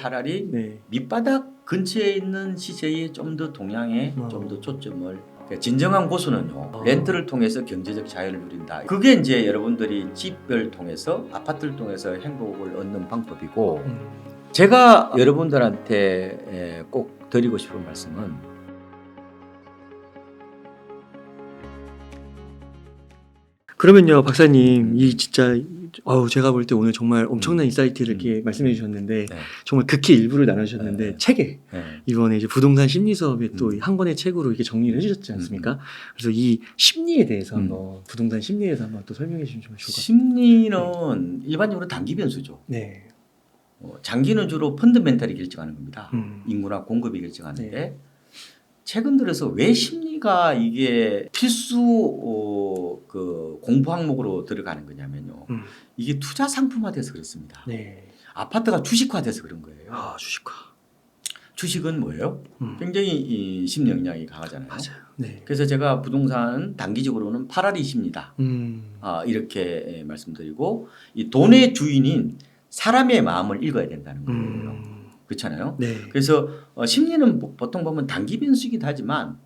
차라리 네. 밑바닥 근처에 있는 시세에 좀 더 동향에 좀 더 초점을. 진정한 고수는요, 렌트를 통해서 경제적 자유를 누린다. 그게 이제 여러분들이 집을 통해서, 아파트를 통해서 행복을 얻는 방법이고, 제가 여러분들한테 꼭 드리고 싶은 말씀은, 그러면요, 박사님, 이 진짜 제가 볼 때 오늘 정말 엄청난 인사이트를 이렇게 말씀해 주셨는데 네. 정말 극히 일부를 나누셨는데 네. 책에 네. 이번에 이제 부동산 심리 수업에 또 한 권의 책으로 이렇게 정리를 해주셨지 않습니까? 그래서 이 심리에 대해서 한번 부동산 심리에 대해서 한번 또 설명해 주시면 좋을 것 같아요. 심리는 일반적으로 단기 변수죠. 네. 장기는 주로 펀드멘탈이 결정하는 겁니다. 음. 인구나 공급이 결정하는데, 네. 최근 들어서 왜 심리가 이게 필수 그 공부 항목으로 들어가는 거냐면요. 이게 투자 상품화돼서 그렇습니다. 네. 아파트가 주식화돼서 그런 거예요. 아, 주식화. 주식은 뭐예요? 굉장히 이 심리 영향이 강하잖아요. 맞아요. 네. 그래서 제가 부동산은 단기적으로는 파라리 심리다. 음. 이렇게 말씀드리고, 이 돈의 주인인 사람의 마음을 읽어야 된다는 거예요. 그렇잖아요. 네. 그래서 심리는 보통 보면 단기 변수이기도 하지만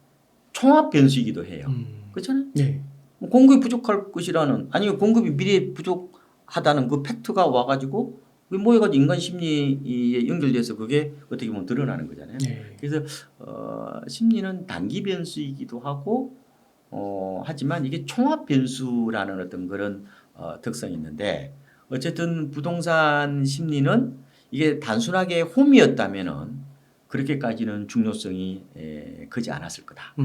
총합 변수이기도 해요. 그렇잖아요. 네. 뭐 공급이 부족할 것이라는, 아니면 공급이 미래에 부족하다는 그 팩트가 와가지고 모여가지고 인간 심리에 연결돼서 그게 어떻게 보면 드러나는 거잖아요. 네. 그래서 심리는 단기 변수이기도 하고 하지만 이게 총합 변수라는 어떤 그런 특성이 있는데, 어쨌든 부동산 심리는 이게 단순하게 홈이었다면은 그렇게까지는 중요성이 크지 않았을 거다.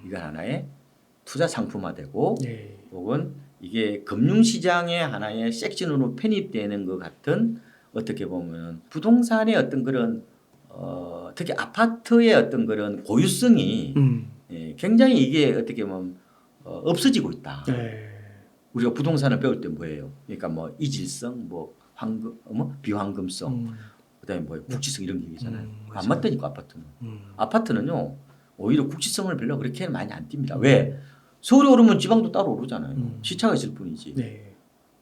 이건 하나의 투자 상품화되고, 네. 혹은 이게 금융시장의 하나의 섹션으로 편입되는 것 같은, 어떻게 보면 부동산의 어떤 그런 특히 아파트의 어떤 그런 고유성이 굉장히 이게 어떻게 보면 없어지고 있다. 네. 우리가 부동산을 배울 때 뭐예요? 그러니까 뭐 이질성, 뭐 비황금성, 그다음에 뭐 국지성 이런 게 있잖아요. 안 맞다니까 아파트는. 아파트는요 오히려 국지성을 별로 그렇게 많이 안 띱니다. 왜? 서울에 오르면 지방도 따로 오르잖아요. 시차가 있을 뿐이지. 네.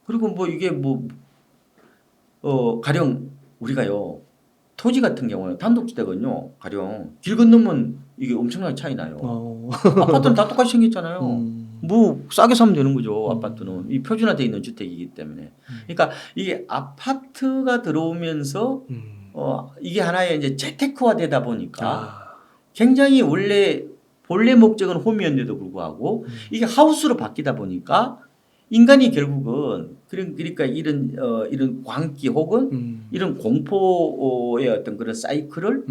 그리고 뭐 이게 뭐 가령 우리가요 토지 같은 경우는 단독주택은요 가령 길 건너면 이게 엄청나게 차이 나요. 아파트는 다 똑같이 생겼잖아요. 뭐 싸게 사면 되는 거죠. 아파트는 이 표준화되어 있는 주택이기 때문에. 그러니까 이게 아파트가 들어오면서 이게 하나의 이제 재테크화되다 보니까 굉장히 본래 목적은 홈이었는데도 불구하고 이게 하우스로 바뀌다 보니까 인간이 결국은 그러니까 이런 광기 혹은 이런 공포의 어떤 그런 사이클을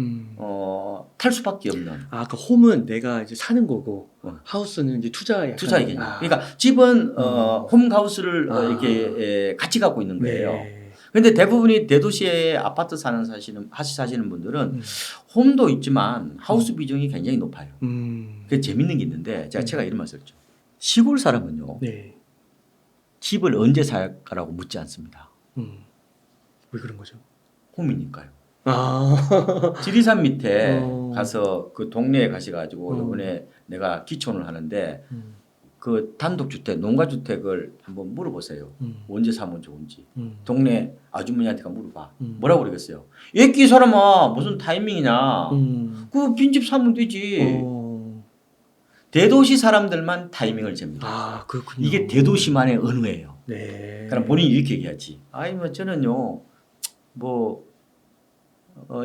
탈 수밖에 없는. 그 홈은 내가 이제 사는 거고 하우스는 이제 투자의 개념. 그러니까 집은 홈하우스를 이렇게 같이 갖고 있는 거예요. 네. 그런데 대부분이 대도시에 아파트 사시는 분들은 홈도 있지만 하우스 비중이 굉장히 높아요. 그게 재밌는 게 있는데 제가 이런 말 썼죠. 시골 사람은요. 네. 집을 언제 살까라고 묻지 않습니다. 왜 그런 거죠? 홈이니까요. 아. 지리산 밑에 가서 그 동네에 가셔가지고 이번에 내가 기촌을 하는데 그 단독주택, 농가주택을 한번 물어보세요. 언제 사면 좋은지. 동네 아주머니한테 물어봐. 뭐라고 그러겠어요? 애끼 사람아 무슨 타이밍이냐. 그 빈집 사면 되지. 대도시 사람들만 타이밍을 잽니다. 그렇군요. 이게 대도시만의 언어예요. 네. 그럼 본인이 이렇게 얘기하지. 뭐 저는요,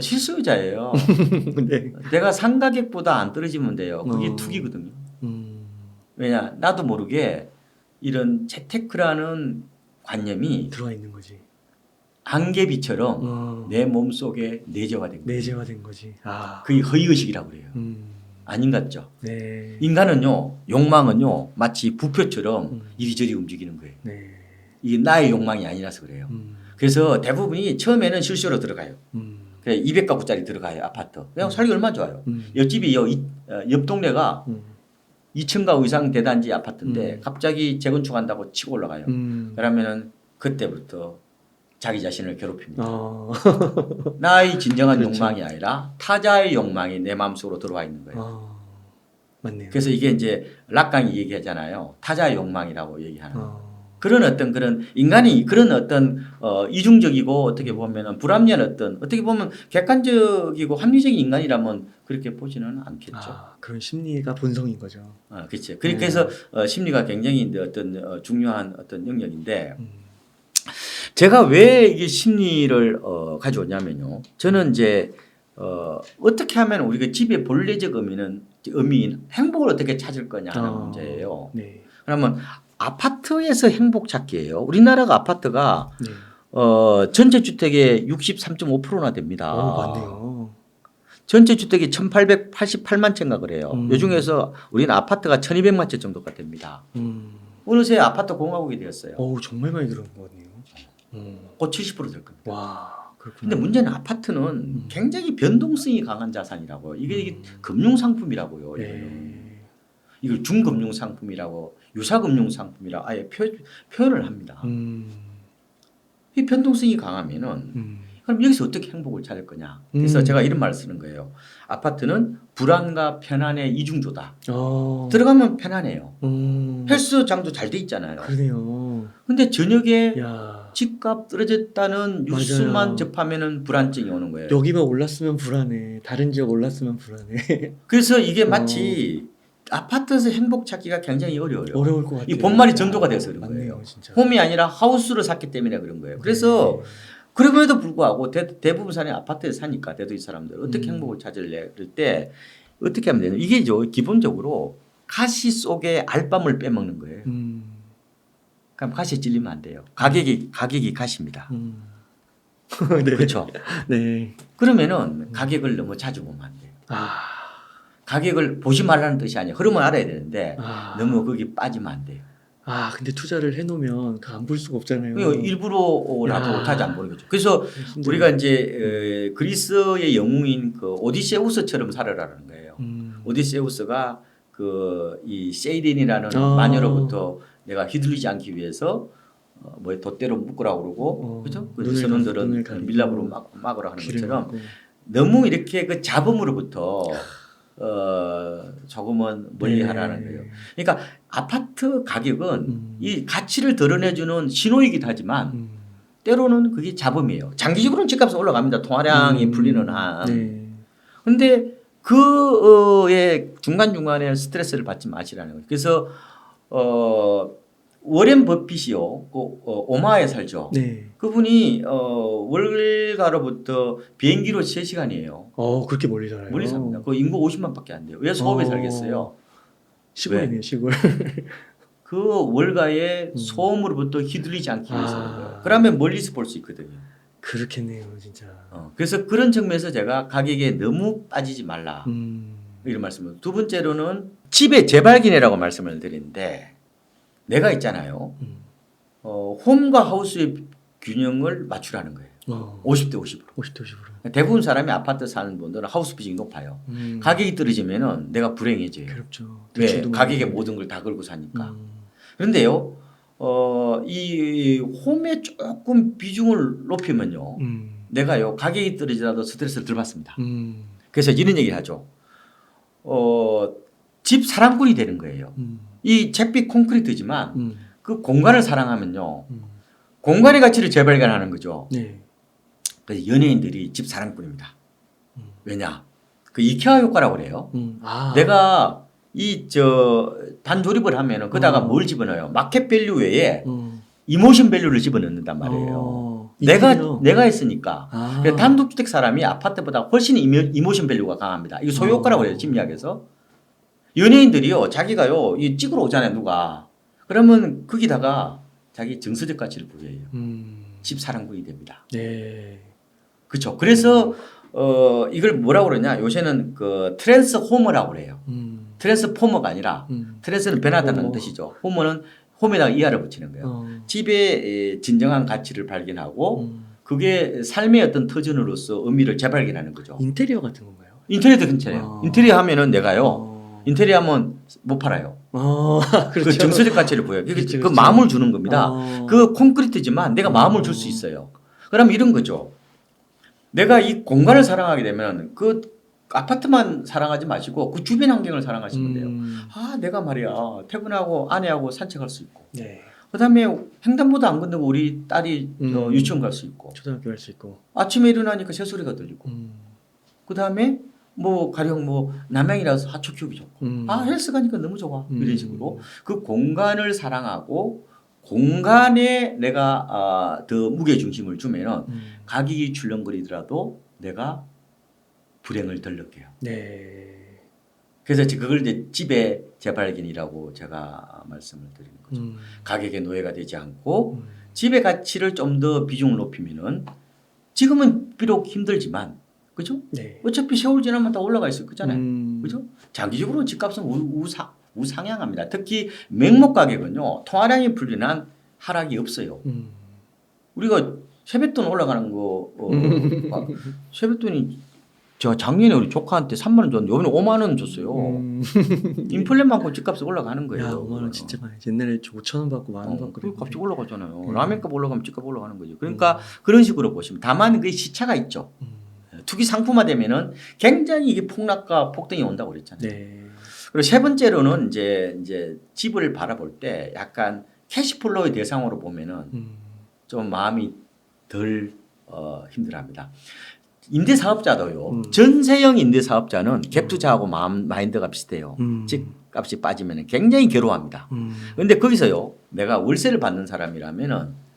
실수요자예요. 네. 내가 상가격보다 안 떨어지면 돼요. 그게 투기거든요. 왜냐, 나도 모르게 이런 재테크라는 관념이 들어와 있는 거지. 안개비처럼 내 몸속에 내재화된 거예요. 내재화된 거지. 그게 허위의식이라고 그래요. 아닌 것 같죠? 네. 인간은요, 욕망은요, 마치 부표처럼 이리저리 움직이는 거예요. 네. 이게 나의 욕망이 아니라서 그래요. 그래서 대부분이 처음에는 실수로 들어가요. 200가구짜리 들어가요, 아파트. 그냥 살기 얼마나 좋아요. 옆집이 옆 동네가 2층가구 이상 대단지 아파트인데 갑자기 재건축한다고 치고 올라가요. 그러면은 그때부터 자기 자신을 괴롭힙니다. 나의 진정한 그렇죠. 욕망이 아니라 타자의 욕망이 내 마음속으로 들어와 있는 거예요. 맞네요. 그래서 이게 이제 락강이 얘기하잖아요. 타자의 욕망이라고 얘기하는. 그런 어떤 그런 인간이 그런 어떤 이중적이고 어떻게 보면은 불합리한 어떤 어떻게 보면 객관적이고 합리적인 인간이라면 그렇게 보지는 않겠죠. 그런 심리가 본성인 거죠. 그렇죠. 그렇게 해서 심리가 굉장히 어떤 중요한 어떤 영역인데 제가 왜 이게 심리를 가져오냐면요. 저는 이제 어떻게 하면 우리가 집의 본래적 의미인 행복을 어떻게 찾을 거냐 하는 문제예요. 네. 그러면 아파트에서 행복 찾기예요. 우리나라가 아파트가 네. 전체 주택의 63.5%나 됩니다. 맞네요. 전체 주택이 1,888만 채인가 그래요. 이 중에서 우리는 아파트가 1,200만 채 정도가 됩니다. 어느새 아파트 공화국이 되었어요. 정말 많이 들어온 것 같네요. 곧 70%될 겁니다. 와, 그렇구나. 근데 문제는 아파트는 굉장히 변동성이 강한 자산이라고요. 이게 금융 상품이라고요. 이걸 중금융 상품이라고 유사금융 상품이라고 아예 표현을 합니다. 이 변동성이 강하면은 그럼 여기서 어떻게 행복을 찾을 거냐. 그래서 제가 이런 말을 쓰는 거예요. 아파트는 불안과 편안의 이중조다. 들어가면 편안해요. 헬스장도 잘 돼 있잖아요. 그러네요. 근데 저녁에 야. 집값 떨어졌다는 뉴스만 맞아요. 접하면은 불안증이 오는 거예요. 여기만 올랐으면 불안해. 다른 지역 올랐으면 불안해. 그래서 이게 마치 아파트에서 행복 찾기가 굉장히 어려워요. 어려울 것 같아요. 이 본말이 전도가 돼서 그런 맞네요, 거예요. 진짜. 홈이 아니라 하우스를 샀기 때문에 그런 거예요. 그래서 그럼에도 불구하고 대부분 사람이 아파트에서 사니까 대도시 사람들 어떻게 행복을 찾을래 그럴 때 어떻게 하면 되냐. 이게 기본적으로 가시 속에 알밤을 빼먹는 거예요. 그럼 가시에 찔리면 안 돼요. 가격이 가시입니다. 네. 그렇죠. 네. 그러면은 가격을 너무 자주 보면 안 돼요. 가격을 보지 말라는 뜻이 아니에요. 흐름을 알아야 되는데 너무 거기 빠지면 안 돼요. 근데 투자를 해놓으면 안 볼 수가 없잖아요. 일부러라도 못하지 안 보는 거죠. 그래서 우리가 이제 그리스의 영웅인 그 오디세우스처럼 살아라는 거예요. 오디세우스가 이 세이린이라는 마녀로부터 내가 휘둘리지 않기 위해서 돛대로 묶으라고 그러고 그죠? 그 선원들은 밀랍으로 막으라 하는 것처럼 너무 이렇게 그 잡음으로부터 조금은 멀리하라는 거예요. 그러니까 아파트 가격은 이 가치를 드러내주는 신호이기도 하지만 때로는 그게 잡음이에요. 장기적으로는 집값은 올라갑니다. 통화량이 풀리는 한. 그런데 그의 중간중간에 스트레스를 받지 마시라는 거예요. 그래서 워렌 버핏이요. 오마하에 살죠. 그분이 월가로부터 비행기로 3시간이에요. 그렇게 멀리 살아요? 멀리 삽니다. 그 인구 50만밖에 안 돼요. 왜 서울에 살겠어요? 시골이네요, 시골. 그 월가의 소음으로부터 휘둘리지 않기 위해서. 그러면 멀리서 볼 수 있거든요. 그렇겠네요, 진짜. 그래서 그런 측면에서 제가 가격에 너무 빠지지 말라. 이런 말씀을. 두 번째로는 집의 재발견이라고 말씀을 드리는데 내가 있잖아요. 홈과 하우스의 균형을 맞추라는 거예요. 50대 50으로. 50대 50으로. 대부분 사람이 아파트 사는 분들은 하우스 비중이 높아요. 가격이 떨어지면은 내가 불행해져요. 그렇죠. 왜? 가격에 모든 걸 다 걸고 사니까. 그런데요, 이 홈에 조금 비중을 높이면요, 내가요 가격이 떨어지더라도 스트레스를 덜 받습니다. 그래서 이런 얘기를 하죠. 집 사랑꾼이 되는 거예요. 이 잿빛 콘크리트지만 그 공간을 사랑하면요, 공간의 가치를 재발견하는 거죠. 그래서 연예인들이 집 사랑꾼입니다. 왜냐? 그 이케아 효과라고 그래요. 내가 단조립을 하면은 그다가 뭘 집어넣어요? 마켓 밸류 외에 이모션 밸류를 집어넣는단 말이에요. 내가 했으니까. 그래서 단독주택 사람이 아파트보다 훨씬 이모션 밸류가 강합니다. 이거 소유효과라고 그래요. 심리학에서. 연예인들이요, 자기가요, 이 찍으러 오잖아요, 누가. 그러면 거기다가 자기 정서적 가치를 부여해요. 집 사랑꾼이 됩니다. 그렇죠. 그래서 이걸 뭐라고 그러냐? 요새는 그 트랜스호머라고 그래요. 트랜스포머가 아니라 트랜스는 변하다는 뜻이죠. 호머는 홈에다가 이하를 붙이는 거예요. 집의 진정한 가치를 발견하고 그게 삶의 어떤 터전으로서 의미를 재발견하는 거죠. 인테리어 같은 건가요? 인테리어도 괜찮아요. 인테리어 하면은 내가요. 인테리어 하면 못 팔아요. 그렇죠. 그 정서적 가치를 보여요. 그렇죠, 그 마음을 주는 겁니다. 그 콘크리트지만 내가 마음을 줄 수 있어요. 그럼 이런 거죠. 내가 이 공간을 사랑하게 되면 그 아파트만 사랑하지 마시고 그 주변 환경을 사랑하시면 돼요. 내가 말이야 퇴근하고 아내하고 산책할 수 있고 그다음에 횡단보도 안 건너고 우리 딸이 유치원 갈 수 있고 초등학교 갈 수 있고 아침에 일어나니까 새소리가 들리고 그다음에 뭐 가령 뭐 남양이라서 하초 키우기 좋고 아 헬스 가니까 너무 좋아 이런 식으로 그 공간을 사랑하고 공간에 내가 더 무게 중심을 주면은 가격이 출렁거리더라도 내가 불행을 덜 느껴요. 네. 그래서 그걸 이제 집의 재발견이라고 제가 말씀을 드리는 거죠. 가격의 노예가 되지 않고 집의 가치를 좀 더 비중을 높이면은 지금은 비록 힘들지만 그죠? 네. 어차피 세월 지나면 다 올라가 있을 거잖아요. 그죠? 장기적으로 집값은 우상향합니다. 특히 명목 가격은요. 통화량이 풀린 한 하락이 없어요. 우리가 세뱃돈 올라가는 거 세뱃돈이 저 작년에 우리 조카한테 3만 원 줬는데 이번에 5만 원 줬어요. 인플레만큼 집값이 올라가는 거예요. 야, 5만 원 진짜 많이. 옛날에 5천 원 받고 1만 원 받고 그 값이 올라가잖아요. 라면값 올라가면 집값 올라가는 거죠. 그러니까 그런 식으로 보시면 다만 그 시차가 있죠. 투기 상품화되면은 굉장히 이게 폭락과 폭등이 온다고 그랬잖아요. 네. 그리고 세 번째로는 이제 집을 바라볼 때 약간 캐시플로우의 대상으로 보면은 좀 마음이 덜 힘들어합니다. 임대사업자도요. 전세형 임대사업자는 갭투자하고 마인드가 비슷해요. 집값이 빠지면 굉장히 괴로워합니다. 그런데 거기서요. 내가 월세를 받는 사람이라면은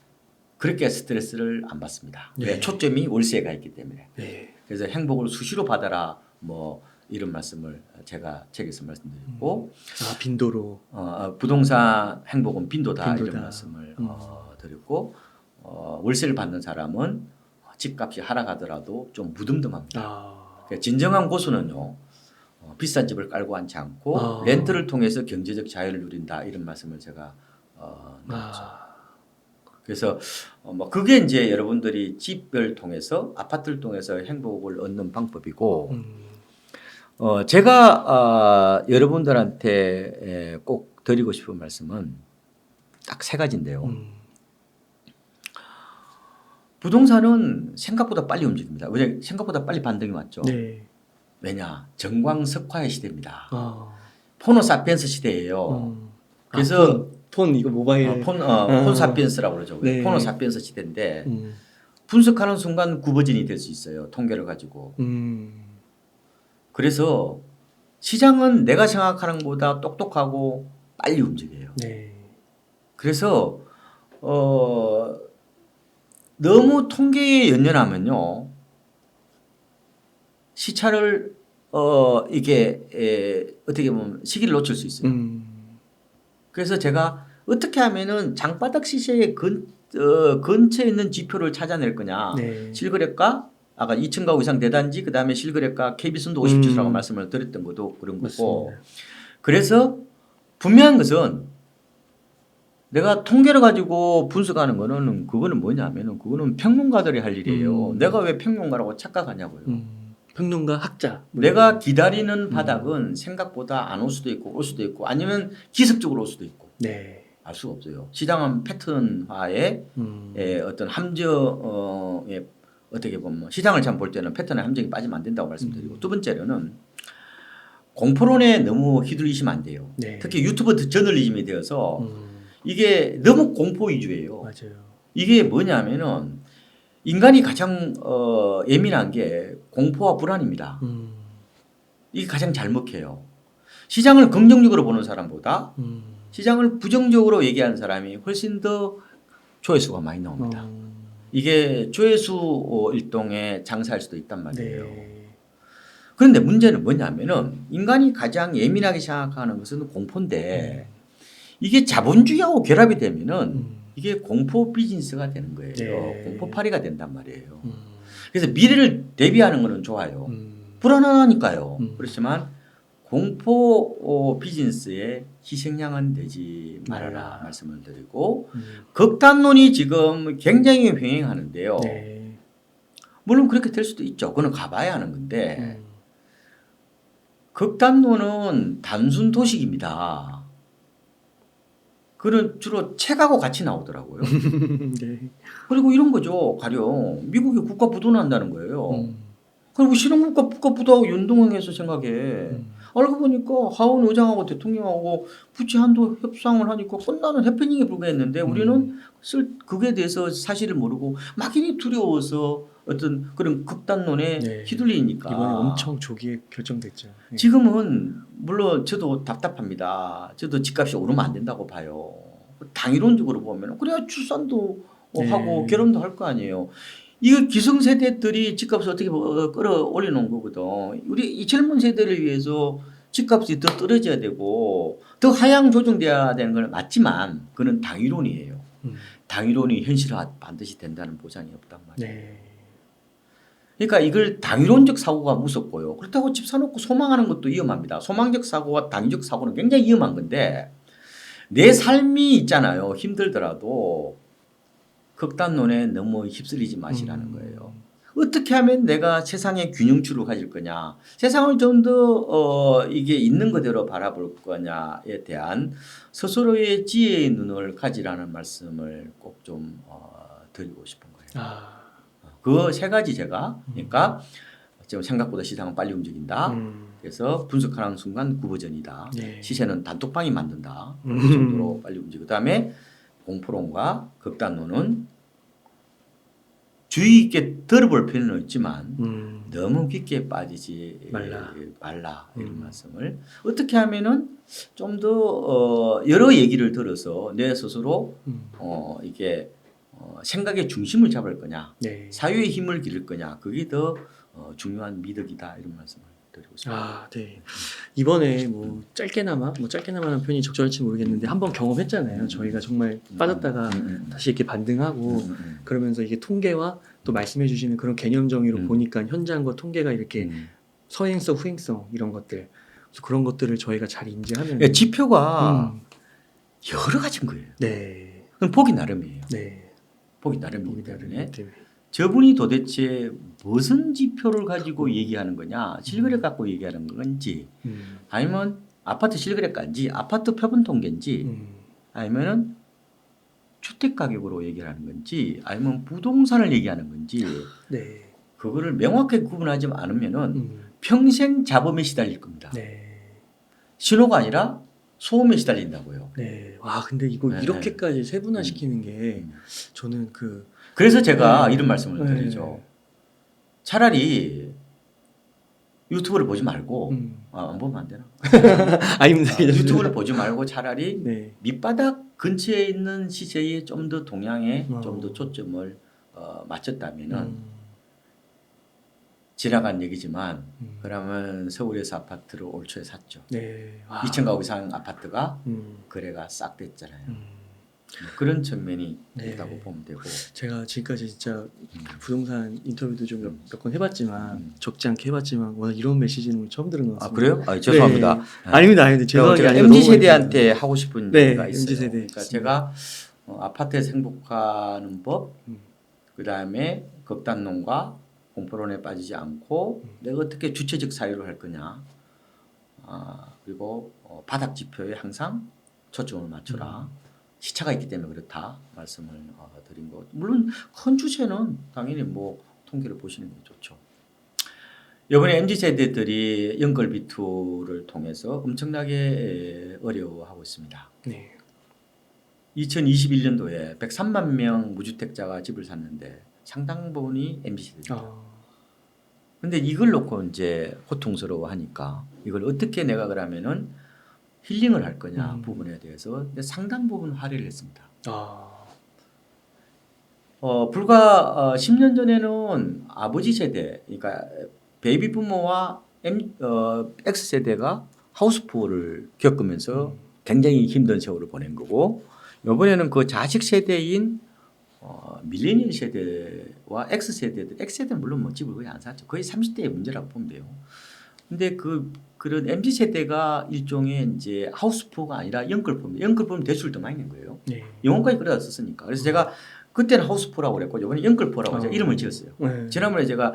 그렇게 스트레스를 안 받습니다. 네. 왜? 초점이 월세에 가 있기 때문에. 네. 그래서 행복을 수시로 받아라 뭐 이런 말씀을 제가 책에서 말씀드리고 빈도로 부동산 행복은 빈도다. 빈도다. 이런 말씀을 드렸고 월세를 받는 사람은 집값이 하락하더라도 좀 무덤덤합니다. 그러니까 진정한 고수는요. 비싼 집을 깔고 앉지 않고 렌트를 통해서 경제적 자유를 누린다. 이런 말씀을 제가 나눴죠. 그래서 뭐 그게 이제 여러분들이 집을 통해서 아파트를 통해서 행복을 얻는 방법이고 제가 여러분들한테 꼭 드리고 싶은 말씀은 딱 세 가지인데요. 부동산은 생각보다 빨리 움직입니다. 왜 생각보다 빨리 반등이 왔죠? 네. 왜냐? 정광석화의 시대입니다. 포노사피엔스 시대예요. 그래서 폰 이거 모바일 폰사피엔스라고 그러죠. 네. 포노사피엔스 시대인데 분석하는 순간 구버진이 될 수 있어요. 통계를 가지고. 그래서 시장은 내가 생각하는 것보다 똑똑하고 빨리 움직여요. 네. 그래서 너무 통계에 연연하면요 시차를 이게 어떻게 보면 시기를 놓칠 수 있어요. 그래서 제가 어떻게 하면은 장바닥 시세의 근처에 있는 지표를 찾아낼 거냐. 네. 실거래가 아까 2층 가구 이상 대단지 그다음에 실거래가 KB선도 50지수라고 말씀을 드렸던 것도 그런 거고. 맞습니다. 그래서 분명한 것은 내가 통계를 가지고 분석하는 거는 그거는 뭐냐면은 그거는 평론가들이 할 일이에요. 내가 왜 평론가라고 착각하냐고요. 평론가 학자. 내가 기다리는 바닥은 생각보다 안 올 수도 있고 올 수도 있고 아니면 기습적으로 올 수도 있고. 네. 알 수가 없어요. 시장은 패턴화의 어떤 함정에 어떻게 보면 시장을 참 볼 때는 패턴의 함정이 빠지면 안 된다고 말씀드리고 두 번째로는 공포론에 너무 휘둘리시면 안 돼요. 네. 특히 유튜브 저널리즘이 되어서 이게 너무 공포 위주예요. 맞아요. 이게 뭐냐면은 인간이 가장 예민한 게 공포와 불안입니다. 이게 가장 잘 먹혀요. 시장을 긍정적으로 보는 사람보다 시장을 부정적으로 얘기하는 사람이 훨씬 더 조회수가 많이 나옵니다. 이게 조회수 일동에 장사할 수도 있단 말이에요. 네. 그런데 문제는 뭐냐면은 인간이 가장 예민하게 생각하는 것은 공포인데 이게 자본주의하고 결합이 되면은 이게 공포 비즈니스가 되는 거예요. 네. 공포파리가 된단 말이에요. 그래서 미래를 대비하는 거는 좋아요. 불안하니까요. 그렇지만 공포 비즈니스의 희생양은 되지 말아라 말씀을 드리고 극단론이 지금 굉장히 횡행하는데요. 네. 물론 그렇게 될 수도 있죠. 그거는 가봐야 하는 건데 극단론은 단순 도식입니다. 그는 주로 책하고 같이 나오더라고요. 네. 그리고 이런 거죠. 가령 미국이 국가 부도난다는 거예요. 그리고 실용국가 국가 부도하고 연동해서 생각해. 알고 보니까 하원 의장하고 대통령하고 부채 한도 협상을 하니까 끝나는 해프닝에 불과했는데 우리는 그게 대해서 사실을 모르고 막연히 두려워서 어떤 그런 극단론에 네. 휘둘리니까 이번에 엄청 조기에 결정됐죠. 네. 지금은 물론 저도 답답합니다. 저도 집값이 오르면 안 된다고 봐요. 당이론적으로 보면 그래야 출산도 네. 하고 결혼도 할 거 아니에요. 이거 기성세대들이 집값을 어떻게 끌어올려 놓은 거거든. 우리 이 젊은 세대를 위해서 집값이 더 떨어져야 되고 더 하향 조정돼야 되는 건 맞지만 그는 당이론이에요. 당이론이 현실화 반드시 된다는 보장이 없단 말이에요. 네. 그러니까 이걸 당위론적 사고가 무섭고요. 그렇다고 집 사놓고 소망하는 것도 위험합니다. 소망적 사고와 당위적 사고는 굉장히 위험한 건데 내 삶이 있잖아요. 힘들더라도 극단론에 너무 휩쓸리지 마시라는 거예요. 어떻게 하면 내가 세상의 균형추를 가질 거냐, 세상을 좀 더 이게 있는 그대로 바라볼 거냐에 대한 스스로의 지혜의 눈을 가지라는 말씀을 꼭 좀 드리고 싶은 거예요. 그 세 가지 제가 그러니까 지금 생각보다 시장은 빨리 움직인다. 그래서 분석하는 순간 구버전이다. 네. 시세는 단톡방이 만든다. 그 정도로 빨리 움직이고 그다음에 공포론과 극단론은 주의 있게 들어볼 필요는 있지만 너무 깊게 빠지지 말라 이런 말씀을 어떻게 하면은 좀 더 여러 얘기를 들어서 내 스스로 이게 생각의 중심을 잡을 거냐, 네. 사유의 힘을 기를 거냐, 그게 더 중요한 미덕이다 이런 말씀을 드리고 싶습니다. 네. 이번에 뭐 짧게나마는 표현이 적절할지 모르겠는데 한번 경험했잖아요. 저희가 정말 빠졌다가 다시 이렇게 반등하고 그러면서 이게 통계와 또 말씀해주시는 그런 개념 정의로 보니까 현장과 통계가 이렇게 서행성, 후행성 이런 것들 그런 것들을 저희가 잘 인지하면 지표가 여러 가지인 거예요. 네. 그건 보기 나름이에요. 네. 보기 나름이기 때문에 저분이 도대체 무슨 지표를 가지고 얘기하는 거냐, 실거래 갖고 얘기하는 건지, 아니면 아파트 실거래가인지, 아파트 표본 통계인지, 아니면은 주택 가격으로 얘기하는 건지, 아니면 부동산을 얘기하는 건지, 네. 그거를 명확하게 구분하지 않으면은 평생 잡음에 시달릴 겁니다. 네. 신호가 아니라 소음에 시달린다고요. 네. 와, 근데 이거 네. 이렇게까지 세분화시키는 게 저는 그래서 제가 이런 말씀을 드리죠. 차라리 유튜브를 보지 말고 안 보면 안 되나? 아닙니다. 유튜브를 보지 말고 차라리 네. 밑바닥 근처에 있는 시세에 좀 더 동향에 좀 더 초점을 맞췄다면은 지나간 얘기지만 그러면 서울에서 아파트를 올 초에 샀죠. 네. 2천 가구 이상 아파트가 거래가 싹 됐잖아요. 그런 측면이 있다고 보면 되고. 제가 지금까지 진짜 부동산 인터뷰도 좀 몇 건 해봤지만 적지 않게 해봤지만 오늘 이런 메시지는 처음 들은 것 같습니다. 그래요? 죄송합니다. 네. 아닙니다. 죄송한 게 아니라 MZ 세대한테 하고 싶은 얘기가 있어요. MZ 세대. 그러니까 제가 아파트에서 행복하는 법, 그 다음에 극단론과 공포론에 빠지지 않고 내가 어떻게 주체적 사유를 할 거냐, 그리고 바닥 지표에 항상 초점을 맞춰라. 시차가 있기 때문에 그렇다 말씀을 드린 거. 물론 큰 주체는 당연히 뭐 통계를 보시는 게 좋죠. 이번에 MZ 세대들이 연걸 비투를 통해서 엄청나게 어려워하고 있습니다. 네. 2021년도에 103만 명 무주택자가 집을 샀는데 상당 부분이 MZ 세대입니다. 근데 이걸 놓고 이제 고통스러워하니까 이걸 어떻게 내가 그러면은 힐링을 할 거냐 부분에 대해서 상당 부분 할애를 했습니다. 불과 10년 전에는 아버지 세대, 그러니까 베이비 부모와 X 세대가 하우스푸어를 겪으면서 굉장히 힘든 세월을 보낸 거고, 이번에는 그 자식 세대인 밀레니얼 세대와 X 세대들, X 세대는 물론 뭐 집을 거의 안 샀죠. 거의 30대의 문제라고 보면 돼요. 근데 그런 MZ 세대가 일종의 이제 하우스푸어가 아니라 영끌폼 대출을 더 많이 낸 거예요. 네. 영어까지 그래다 썼으니까. 그래서 제가 그때는 하우스푸어라고 그랬고 이번에 영끌포라고 제가 이름을 지었어요. 지난번에 제가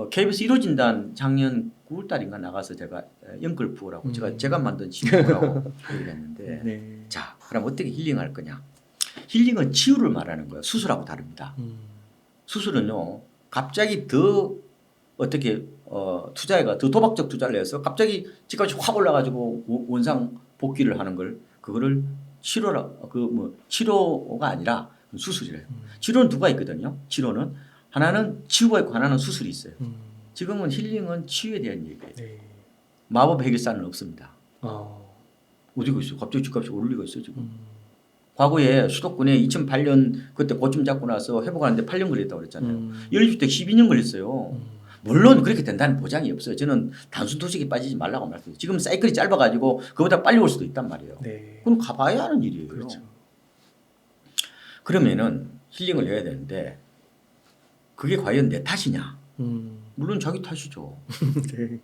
KBS 1호 진단 작년 9월 달인가 나가서 제가 영끌포라고 제가 만든 신조라고 얘기했는데 자, 그럼 어떻게 힐링할 거냐? 힐링은 치유를 말하는 거예요. 수술하고 다릅니다. 수술은요, 갑자기 더 어떻게 투자해가 더 도박적 투자를 해서 갑자기 집값이 확 올라가지고 원상 복귀를 하는 걸 그거를 치료가 아니라 수술이래요. 치료는 두 가지 있거든요. 치료는 하나는 치유가 있고 하나는 수술이 있어요. 지금은 힐링은 치유에 대한 얘기예요. 네. 마법 해결사는 없습니다. 어디가 있어요? 갑자기 집값이 오르고 있어요 지금. 과거에 수도권에 2008년 그때 고점 잡고 나서 회복하는데 8년 걸렸다고 그랬잖아요. 연립주택 12년 걸렸어요. 물론 그렇게 된다는 보장이 없어요. 저는 단순 도식에 빠지지 말라고 말씀드려요. 지금 사이클이 짧아가지고 그보다 빨리 올 수도 있단 말이에요. 네. 그건 가봐야 하는 일이에요. 그렇죠. 그러면은 힐링을 해야 되는데 그게 과연 내 탓이냐? 물론 자기 탓이죠. 네.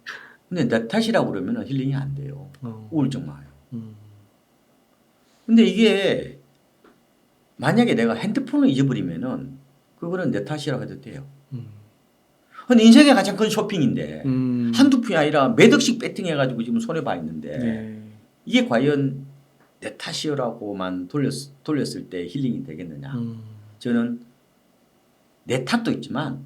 근데 내 탓이라고 그러면 힐링이 안 돼요. 우울증 와요. 근데 이게 만약에 내가 핸드폰을 잊어버리면은 그거는 내 탓이라고 해도 돼요. 근데 인생의 가장 큰 쇼핑인데 한두 푼이 아니라 몇 억씩 배팅해가지고 지금 손해봐 있는데 네. 이게 과연 내 탓이라고만 돌렸을 때 힐링이 되겠느냐. 저는 내 탓도 있지만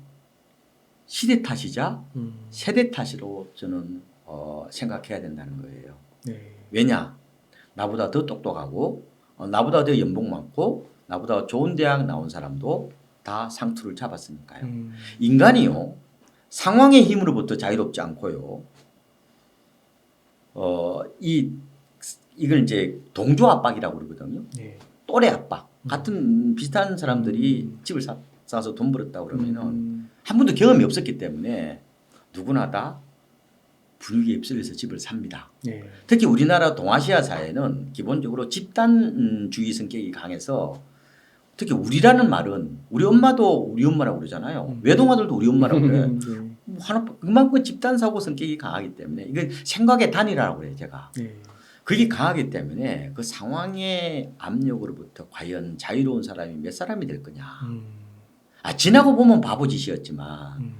시대 탓이자 세대 탓으로 저는 생각해야 된다는 거예요. 네. 왜냐? 나보다 더 똑똑하고 나보다 더 연봉 많고 나보다 좋은 대학 나온 사람도 다 상투를 잡았으니까요. 인간이요. 상황의 힘으로부터 자유롭지 않고요. 이걸 이제 동조 압박이라고 그러거든요. 네. 또래 압박. 같은 비슷한 사람들이 집을 사서 돈 벌었다 그러면은 한 번도 경험이 없었기 때문에 누구나 다 분위기에 휩쓸려서 집을 삽니다. 네. 특히 우리나라 동아시아 사회는 기본적으로 집단주의 성격이 강해서 특히 우리라는 말은 우리 엄마도 우리 엄마라고 그러잖아요. 외동아들도 우리 엄마라고 그래. 네. 그만큼 집단사고 성격이 강하기 때문에 이건 생각의 단위라고 그래요. 제가. 네. 그게 강하기 때문에 그 상황의 압력으로부터 과연 자유로운 사람이 몇 사람이 될 거냐. 지나고 보면 바보짓이었지만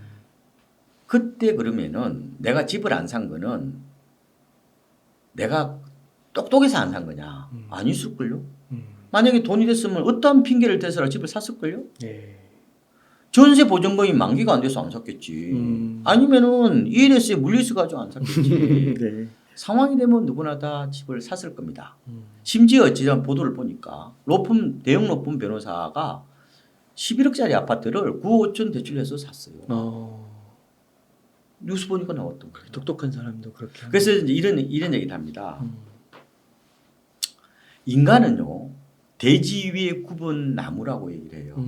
그때 그러면은 내가 집을 안 산 거는 내가 똑똑해서 안 산 거냐. 아니었을걸요. 만약에 돈이 됐으면 어떠한 핑계를 대서라 집을 샀을걸요. 네. 전세 보증금이 만기가 안 돼서 안 샀겠지. 아니면은 ELS에 물려있어 가지고 안 샀겠지. 네. 상황이 되면 누구나 다 집을 샀을 겁니다. 심지어 지난 보도를 보니까 대형 로펌 변호사가 11억짜리 아파트를 9억 5천 대출해서 샀어요. 뉴스 보니까 나왔던 거예요. 똑똑한 사람도 그렇게. 그래서 이제 이런 얘기를 합니다. 인간은요 대지 위에 굽은 나무라고 얘기를 해요.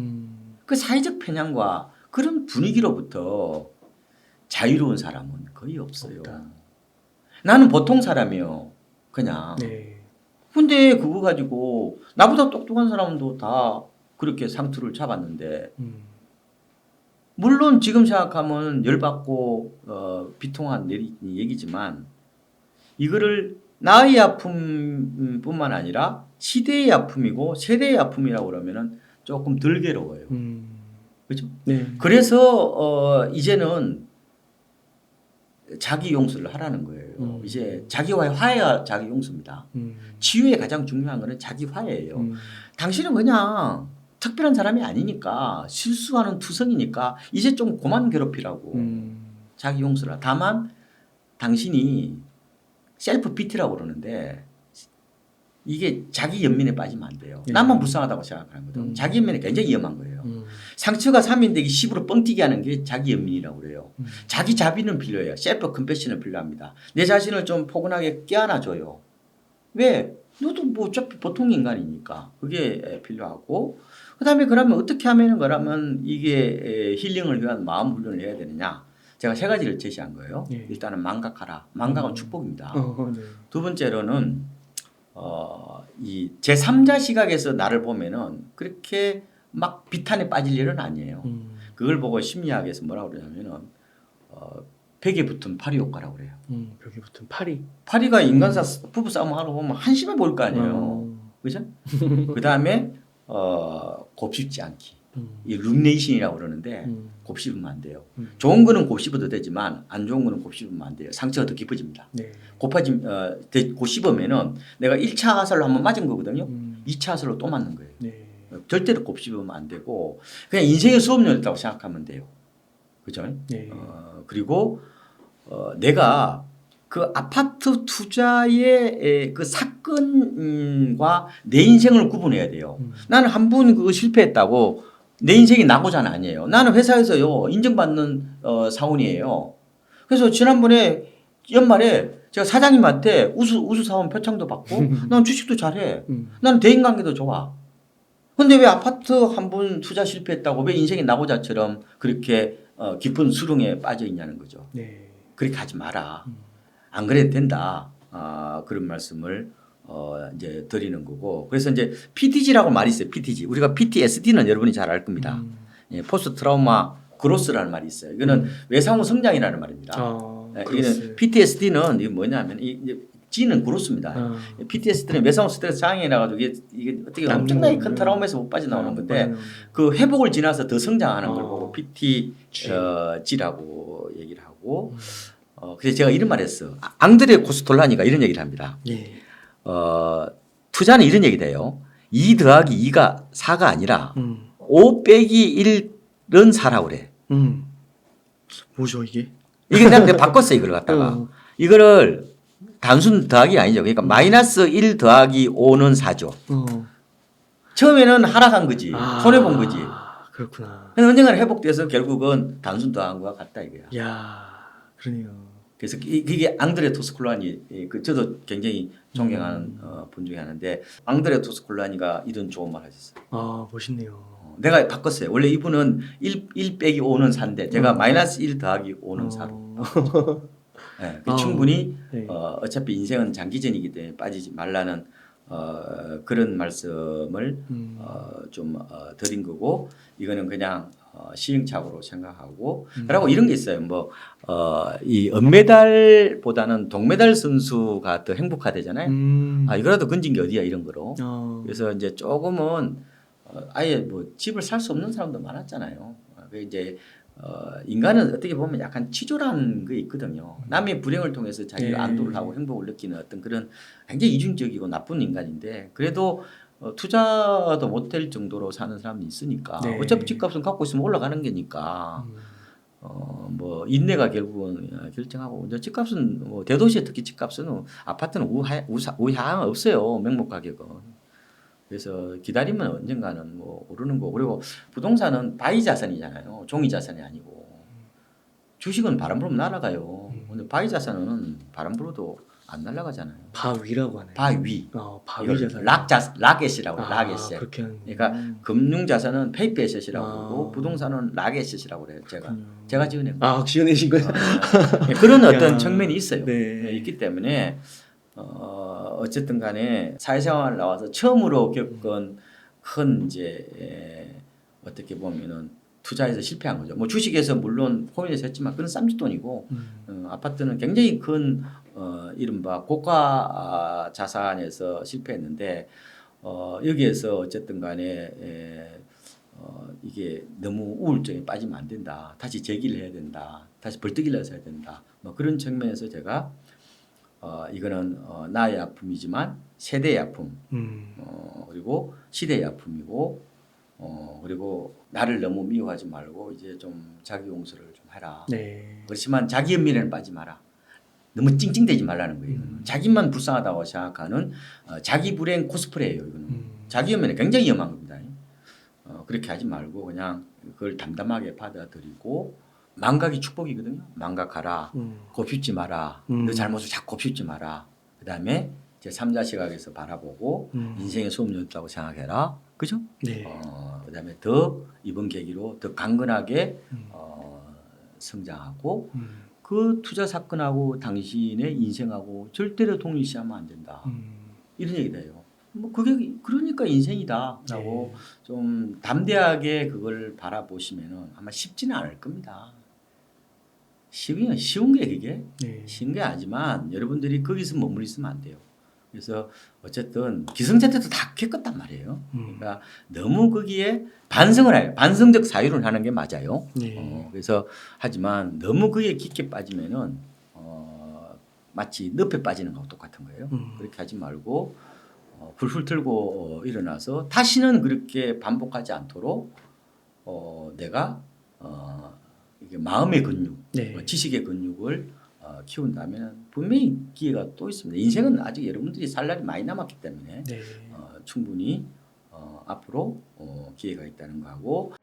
그 사회적 편향과 그런 분위기로부터 자유로운 사람은 거의 없어요. 없다. 나는 보통 사람이요. 그냥. 네. 근데 그거 가지고 나보다 똑똑한 사람도 다 그렇게 상투를 잡았는데 물론 지금 생각하면 열받고 비통한 얘기지만 이거를 나의 아픔뿐만 아니라 시대의 아픔이고 세대의 아픔이라고 그러면은 조금 덜 괴로워요. 그렇죠? 네. 그래서 이제는 자기 용서를 하라는 거예요. 이제 자기와의 화해가 자기 용서입니다. 치유의 가장 중요한 거는 자기 화해예요. 당신은 그냥 특별한 사람이 아니니까 실수하는 투성이니까 이제 좀 그만 괴롭히라고 자기 용서라. 다만 당신이 셀프 피티라고 그러는데 이게 자기 연민에 빠지면 안 돼요. 나만 불쌍하다고 생각하는 거든. 자기 연민이 굉장히 위험한 거예요. 상처가 3인되기 10으로 뻥튀기 하는 게 자기 연민이라고 그래요. 자기 자비는 필요해요. 셀프 컴패션은 필요합니다. 내 자신을 좀 포근하게 껴안아줘요. 왜? 너도 뭐 어차피 보통 인간이니까 그게 필요하고 그다음에 그러면 어떻게 하면 그러면 이게 힐링을 위한 마음 훈련을 해야 되느냐? 제가 세 가지를 제시한 거예요. 네. 일단은 망각하라. 망각은 축복입니다. 네. 두 번째로는 이 제3자 시각에서 나를 보면은 그렇게 막 비탄에 빠질 일은 아니에요. 그걸 보고 심리학에서 뭐라고 그러냐면은 벽에 붙은 파리 효과라고 그래요. 벽에 붙은 파리. 파리가 인간사 부부 싸움 하러 보면 한심해 보일 거 아니에요. 그죠? 그 다음에 곱씹지 않기. 이 룸네이션이라고 그러는데 곱씹으면 안 돼요. 좋은 거는 곱씹어도 되지만 안 좋은 거는 곱씹으면 안 돼요. 상처가 더 깊어집니다. 네. 곱씹으면은 내가 1차 화살로 한번 맞은 거거든요. 2차 화살로 또 맞는 거예요. 네. 절대로 곱씹으면 안 되고 그냥 인생의 수업료였다고 생각하면 돼요. 그죠? 네. 그리고 내가 그 아파트 투자의 그 사건과 내 인생을 구분해야 돼요. 나는 한 번 그거 실패했다고 내 인생이 나고자는 아니에요. 나는 회사에서요 인정받는 사원이에요. 그래서 지난번에 연말에 제가 사장님한테 우수 사원 표창도 받고 난 주식도 잘해. 나는 대인관계도 좋아. 근데 왜 아파트 한 번 투자 실패했다고 왜 인생이 나고자처럼 그렇게 깊은 수렁에 빠져 있냐는 거죠. 네. 그렇게 하지 마라. 안 그래도 된다. 그런 말씀을 이제 드리는 거고. 그래서 이제 PTG라고 말이 있어요. PTG. 우리가 PTSD는 여러분이 잘 알 겁니다. 예, 포스트 트라우마 그로스라는 말이 있어요. 이거는 외상후 성장이라는 말입니다. 이거는 PTSD는 이게 뭐냐면 G는 그로스입니다. PTSD는 외상후 스트레스 장애나 가지고 이게 어떻게 엄청나게 큰 트라우마에서 못 빠져나오는 건데 그 회복을 지나서 더 성장하는 걸 보고 PTG라고 얘기를 하고. 그래서 제가 이런 말을 했어. 앙드레 코스톨라니가 이런 얘기를 합니다. 예. 투자는 이런 얘기다 해요. 2 더하기 2가 4가 아니라 5 빼기 1은 4라고 그래. 뭐죠 이게? 이게 내가 바꿨어 이걸 갖다가. 이거를 단순 더하기 아니죠. 그러니까 마이너스 1 더하기 5는 4죠. 처음에는 하락한 거지. 손해본 거지. 그렇구나. 근데 언젠가는 회복돼서 결국은 단순 더한 거와 같다 이거야. 야, 그러네요. 그래서 이게 앙드레 토스콜라니, 저도 굉장히 존경하는 분 중에 하나인데 앙드레 토스콜라니가 이런 좋은 말 하셨어요. 멋있네요. 내가 내가 바꿨어요. 원래 이분은 1 빼기 5는 4인데 제가 마이너스 1 더하기 5는 4로. 네, 충분히 네. 어차피 인생은 장기전이기 때문에 빠지지 말라는 그런 말씀을 좀 드린 거고 이거는 그냥 시행착오로 생각하고 그리고 이런 게 있어요. 뭐 이 은메달보다는 동메달 선수가 더 행복하대잖아요. 이거라도 건진 게 어디야 이런 거로. 그래서 이제 조금은 아예 뭐 집을 살 수 없는 사람도 많았잖아요. 그 이제 인간은 어떻게 보면 약간 치졸한 게 있거든요. 남의 불행을 통해서 자기가 안도를 하고 행복을 느끼는 어떤 그런 굉장히 이중적이고 나쁜 인간인데 그래도 투자도 못할 정도로 사는 사람이 있으니까 어차피 집값은 갖고 있으면 올라가는 게니까 뭐 인내가 결국은 결정하고 이제 집값은 뭐 대도시에 특히 집값은 아파트는 우하향 없어요. 명목 가격은. 그래서 기다리면 언젠가는 뭐 오르는 거 그리고 부동산은 바이 자산이잖아요. 종이 자산이 아니고 주식은 바람 불면 날아가요. 근데 바이 자산은 바람 불어도 안 날아가잖아요. 바위라고 하나요? 바위. 바위 자산. 락에셋이라고 해요. 락에셋. 그렇게 하는. 그러니까 금융 자산은 페이퍼 에셋이라고 그러고 부동산은 락에셋이라고 그래요. 제가 지어낸 거. 지어내신 거예요? 그런 어떤 측면이 있어요. 네. 있기 때문에 어쨌든 간에 사회생활 나와서 처음으로 겪은 큰 이제 어떻게 보면은 투자에서 실패한 거죠. 뭐 주식에서 물론 포인트에서 했지만 그건 쌈짓돈이고 아파트는 굉장히 큰 이른바 고가 자산에서 실패했는데 여기에서 어쨌든 간에 이게 너무 우울증에 빠지면 안 된다. 다시 재기를 해야 된다. 다시 벌떡 일어서야 된다. 뭐 그런 측면에서 제가 이거는 나의 아픔이지만 세대의 아픔 그리고 시대의 아픔이고 그리고 나를 너무 미워하지 말고 이제 좀 자기 용서를 좀 해라. 네. 그렇지만 자기 연민에는 빠지 마라. 너무 찡찡대지 말라는 거예요. 자기만 불쌍하다고 생각하는 자기 불행 코스프레예요. 이거는 자기 연민은 굉장히 위험한 겁니다. 그렇게 하지 말고 그냥 그걸 담담하게 받아들이고 망각이 축복이거든요. 망각하라. 곱씹지 마라. 너 잘못을 자꾸 곱씹지 마라. 그다음에 제 3자 시각에서 바라보고 인생의 수업이 있다고 생각해라. 그죠? 네. 그다음에 더 이번 계기로 더 강건하게 성장하고 그 투자 사건하고 당신의 인생하고 절대로 동일시하면 안 된다. 이런 얘기다 해요. 뭐 그게 그러니까 인생이다라고 좀 담대하게 그걸 바라보시면은 아마 쉽지는 않을 겁니다. 쉬운 게 그게 쉬운 게 아니지만 여러분들이 거기서 머물러 있으면 안 돼요. 그래서 어쨌든 기성세대도 다 겪었단 말이에요. 그러니까 너무 거기에 반성을 해요. 반성적 사유를 하는 게 맞아요. 그래서 하지만 너무 거기에 깊게 빠지면은 마치 늪에 빠지는 거하고 똑같은 거예요. 그렇게 하지 말고 불풀 틀고 일어나서 다시는 그렇게 반복하지 않도록 내가 이게 마음의 근육, 지식의 근육을 키운다면 분명히 기회가 또 있습니다. 인생은 아직 여러분들이 살 날이 많이 남았기 때문에 네. 충분히 앞으로 기회가 있다는 거하고